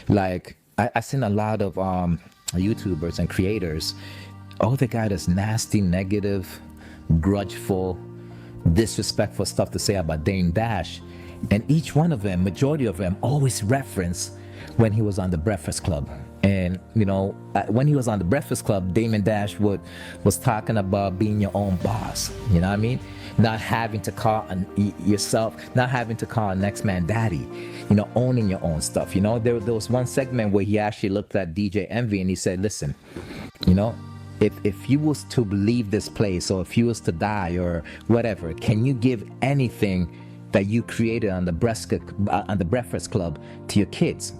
Like I seen a lot of YouTubers and creators. Oh, they got this nasty, negative, grudgeful, disrespectful stuff to say about Dame Dash, and each one of them, majority of them, always reference when he was on the Breakfast Club. And when he was on the Breakfast Club, Damon Dash was talking about being your own boss. You know what I mean? Not having to call yourself, not having to call next man daddy. Owning your own stuff. There was one segment where he actually looked at DJ Envy and he said, "Listen, if you was to leave this place, or if you was to die or whatever, can you give anything that you created on the Breakfast Club to your kids?"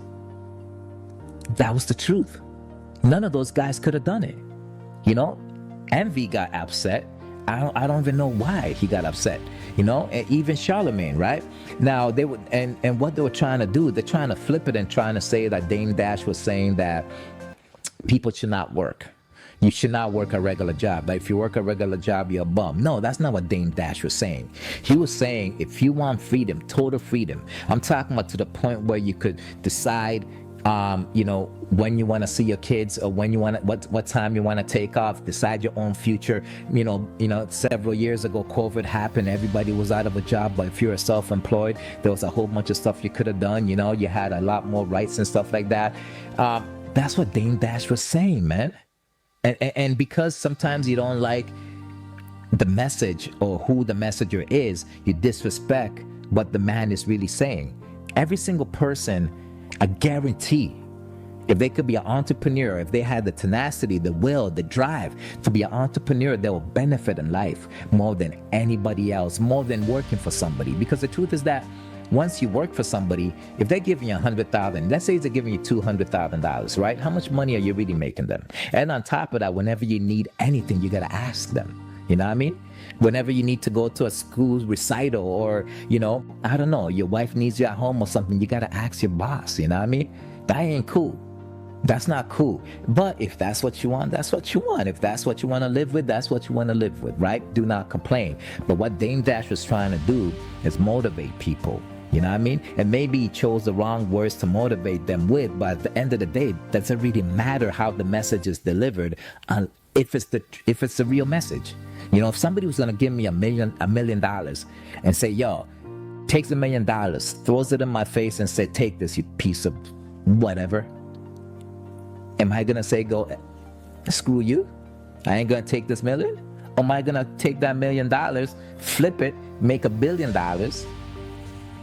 That was the truth. None of those guys could have done it. Envy got upset. I don't even know why he got upset. And even Charlemagne, right? Now they would, and what they were trying to do, they're trying to flip it and trying to say that Dame Dash was saying that people should not work. You should not work a regular job. Like if you work a regular job, you're a bum. No, that's not what Dame Dash was saying. He was saying if you want freedom, total freedom. I'm talking about to the point where you could decide when you want to see your kids, or when you want to, what time you want to take off, decide your own future. Several years ago, COVID happened, everybody was out of a job, but if you're self-employed, there was a whole bunch of stuff you could have done. You had a lot more rights and stuff like that. That's what Dame Dash was saying, man. And because sometimes you don't like the message or who the messenger is, you disrespect what the man is really saying. Every single person, I guarantee, if they could be an entrepreneur, if they had the tenacity, the will, the drive to be an entrepreneur, they will benefit in life more than anybody else, more than working for somebody. Because the truth is that once you work for somebody, if they're giving you $100,000, let's say they're giving you $200,000, right? How much money are you really making them? And on top of that, whenever you need anything, you got to ask them. You know what I mean? Whenever you need to go to a school recital, or, I don't know, your wife needs you at home or something, you got to ask your boss. You know what I mean? That ain't cool. That's not cool. But if that's what you want, that's what you want. If that's what you want to live with, that's what you want to live with, right? Do not complain. But what Dame Dash was trying to do is motivate people. You know what I mean? And maybe he chose the wrong words to motivate them with, but at the end of the day, doesn't really matter how the message is delivered, if it's the real message. If somebody was gonna give me $1 million and say, "Yo," takes $1 million, throws it in my face and say, "Take this, you piece of whatever," am I gonna say, "Go screw you, I ain't gonna take this million"? Or am I gonna take that $1 million, flip it, make $1 billion?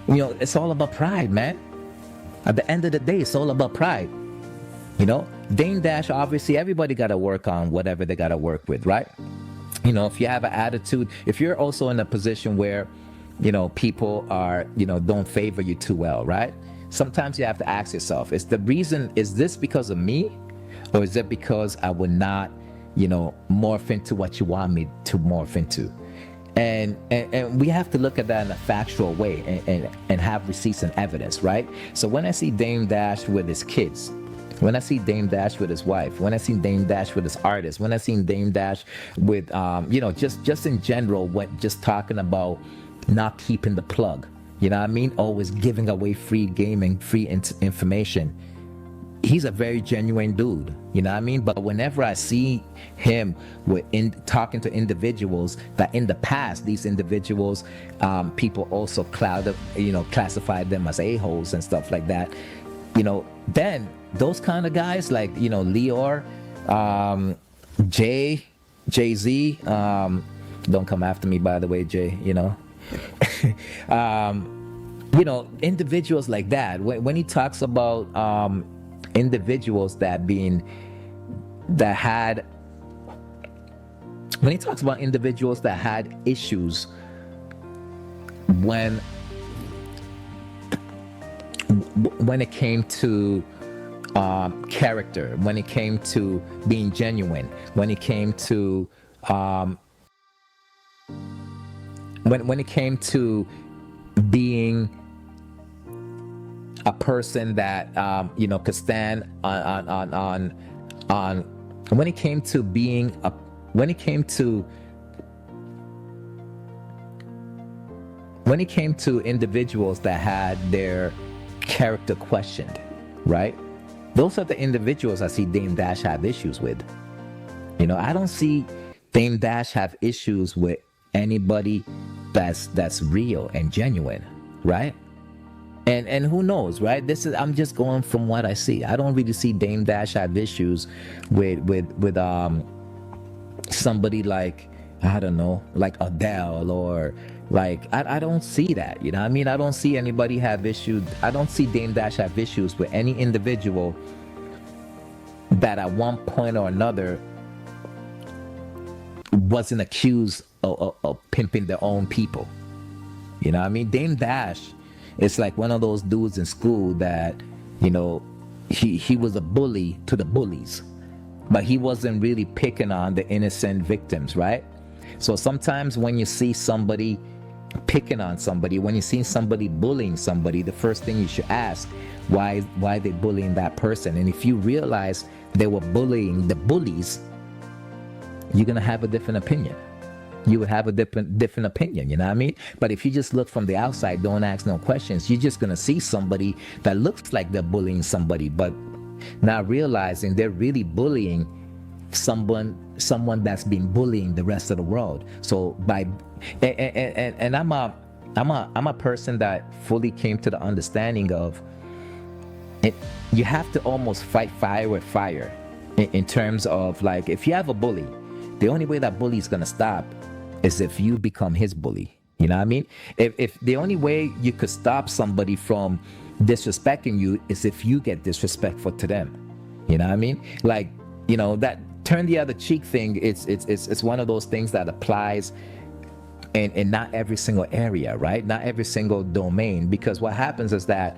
It's all about pride, man. At the end of the day, it's all about pride. Dame Dash, obviously everybody got to work on whatever they got to work with, right? If you have an attitude, if you're also in a position where, people are, don't favor you too well, right? Sometimes you have to ask yourself, is this because of me? Or is it because I would not, morph into what you want me to morph into? And we have to look at that in a factual way and have receipts and evidence, right? So when I see Dame Dash with his kids, when I see Dame Dash with his wife, when I see Dame Dash with his artists, when I see Dame Dash with, just in general, just talking about not keeping the plug, you know what I mean? Always giving away free gaming, free information. He's a very genuine dude, you know what I mean? But whenever I see him talking to individuals that in the past, these individuals, people also classified them as a-holes and stuff like that, then those kind of guys like, Leor, Jay-Z, don't come after me, by the way, Jay, individuals like that, when he talks about, individuals when he talks about individuals that had issues when it came to character, when it came to being genuine, when it came to when it came to being a person that could stand on when it came to being when it came to individuals that had their character questioned, right? Those are the individuals I see Dame Dash have issues with. You know, I don't see Dame Dash have issues with anybody that's real and genuine, right? And who knows, right? This is, I'm just going from what I see. I don't really see Dame Dash have issues with somebody like, I don't know, like Adele, or like, I don't see that. You know what I mean? I don't see anybody have issues. I don't see Dame Dash have issues with any individual that at one point or another wasn't accused of pimping their own people. You know what I mean? Dame Dash is like one of those dudes in school that, you know, he was a bully to the bullies, but he wasn't really picking on the innocent victims, right? So sometimes when you see somebody picking on somebody, when you see somebody bullying somebody, the first thing you should ask, why they bullying that person? And if you realize they were bullying the bullies, you're gonna have a different opinion. You would have a different opinion, you know what I mean? But if you just look from the outside, don't ask no questions, you're just gonna see somebody that looks like they're bullying somebody, but not realizing they're really bullying someone that's been bullying the rest of the world. So by and I'm a person that fully came to the understanding of it. You have to almost fight fire with fire in terms of, like, if you have a bully, the only way that bully is gonna stop is if you become his bully. You know what I mean? If the only way you could stop somebody from disrespecting you is if you get disrespectful to them. You know what I mean? Like, you know, that turn the other cheek thing, it's one of those things that applies in not every single area, right? Not every single domain. Because what happens is that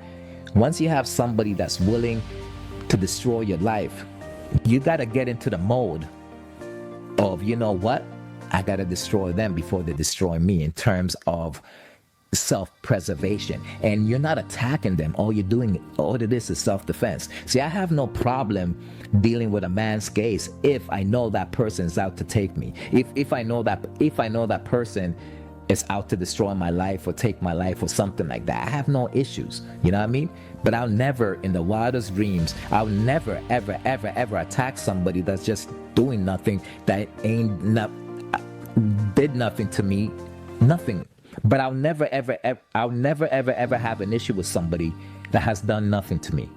once you have somebody that's willing to destroy your life, you got to get into the mode of, you know what, I got to destroy them before they destroy me, in terms of self-preservation. And you're not attacking them. All it is self-defense. See, I have no problem dealing with a man's case if I know that person is out to take me. If I know that person is out to destroy my life or take my life or something like that, I have no issues. You know what I mean? But I'll never, in the wildest dreams, I'll never, ever, ever, ever attack somebody that's just doing nothing, that did nothing to me, nothing. But I'll never, ever, ever have an issue with somebody that has done nothing to me.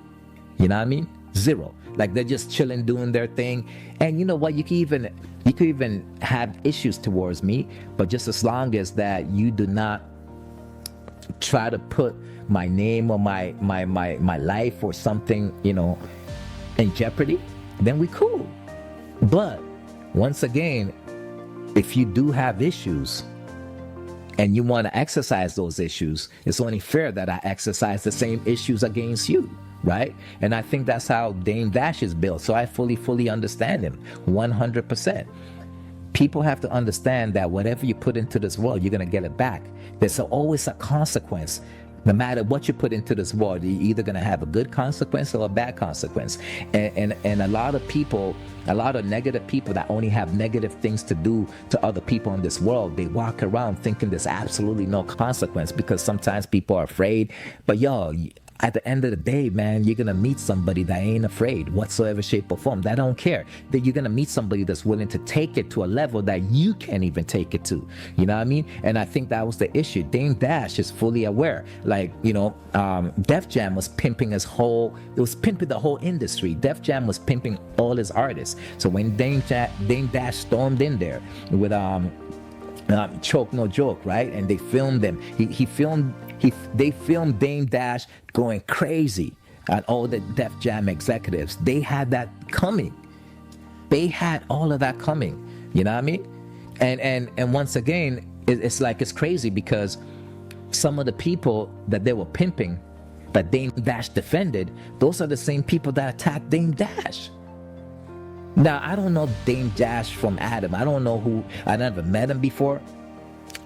You know what I mean? Zero. Like, they're just chilling, doing their thing. And you know what? You could even have issues towards me, but just as long as that you do not try to put my name or my life or something, you know, in jeopardy, then we cool. But once again, if you do have issues and you want to exercise those issues, it's only fair that I exercise the same issues against you, right? And I think that's how Dame Dash is built. So I fully understand him 100%. People have to understand that whatever you put into this world, you're going to get it back. There's always a consequence. No matter what you put into this world, you're either going to have a good consequence or a bad consequence. And a lot of people, a lot of negative people that only have negative things to do to other people in this world, they walk around thinking there's absolutely no consequence, because sometimes people are afraid. But yo, at the end of the day, man, you're gonna meet somebody that ain't afraid whatsoever, shape or form. They don't care. That you're gonna meet somebody that's willing to take it to a level that you can't even take it to. You know what I mean? And I think that was the issue. Dame Dash is fully aware. Like, you know, Def Jam was pimping pimping the whole industry. Def Jam was pimping all his artists. So when Dame Dash stormed in there with Choke No Joke, right? And they filmed them. They filmed Dame Dash going crazy at all the Def Jam executives. They had that coming. They had all of that coming. You know what I mean? And once again, it's like, it's crazy, because some of the people that they were pimping, that Dame Dash defended, those are the same people that attacked Dame Dash. Now, I don't know Dame Dash from Adam. I don't know who. I never met him before,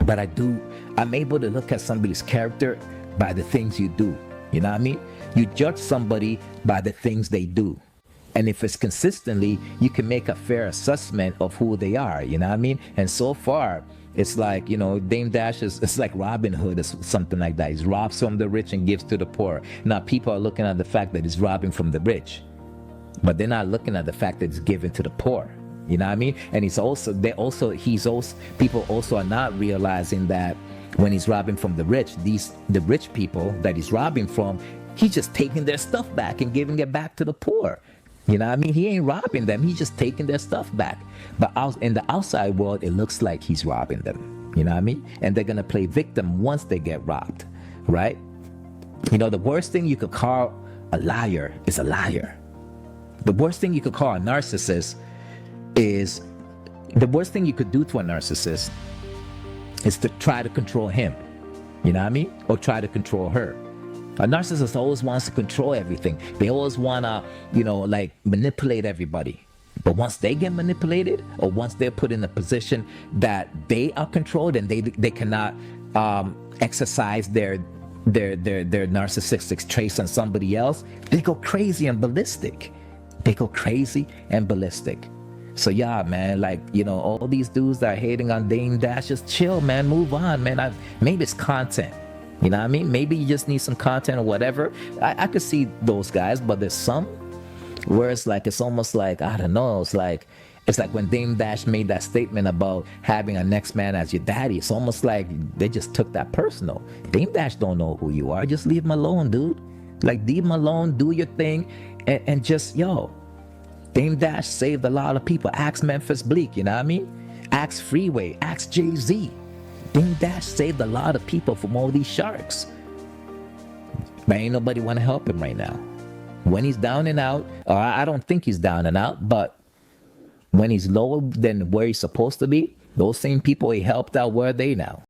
but I'm able to look at somebody's character by the things you do. You know what I mean? You judge somebody by the things they do. And if it's consistently, you can make a fair assessment of who they are. You know what I mean? And so far, it's like, you know, Dame Dash it's like Robin Hood or something like that. He robs from the rich and gives to the poor. Now, people are looking at the fact that he's robbing from the rich. but they're not looking at the fact that it's given to the poor. You know what I mean? And people also are not realizing that when he's robbing from the rich, the rich people that he's robbing from, he's just taking their stuff back and giving it back to the poor. You know what I mean? He ain't robbing them. He's just taking their stuff back. But out in the outside world, it looks like he's robbing them. You know what I mean? And they're going to play victim once they get robbed, right? You know, the worst thing you could call a liar is a liar. The worst thing you could call a narcissist is, the worst thing you could do to a narcissist is to try to control him. You know what I mean? Or try to control her. A narcissist always wants to control everything. They always want to, like manipulate everybody. But once they get manipulated, or once they're put in a position that they are controlled and they cannot exercise their narcissistic traits on somebody else, they go crazy and ballistic. So yeah, man, like, all these dudes that are hating on Dame Dash, just chill, man, move on, man. Maybe it's content. You know what I mean? Maybe you just need some content or whatever. I could see those guys, but there's some where it's almost like, I don't know, it's like when Dame Dash made that statement about having a next man as your daddy. It's almost like they just took that personal. Dame Dash don't know who you are. Just leave him alone, dude. Like, leave him alone, do your thing, and just, Dame Dash saved a lot of people. Ask Memphis Bleak, you know what I mean? Ask Freeway, ask Jay-Z. Dame Dash saved a lot of people from all these sharks. But ain't nobody want to help him right now. When he's down and out, or I don't think he's down and out, but when he's lower than where he's supposed to be, those same people he helped out, where are they now?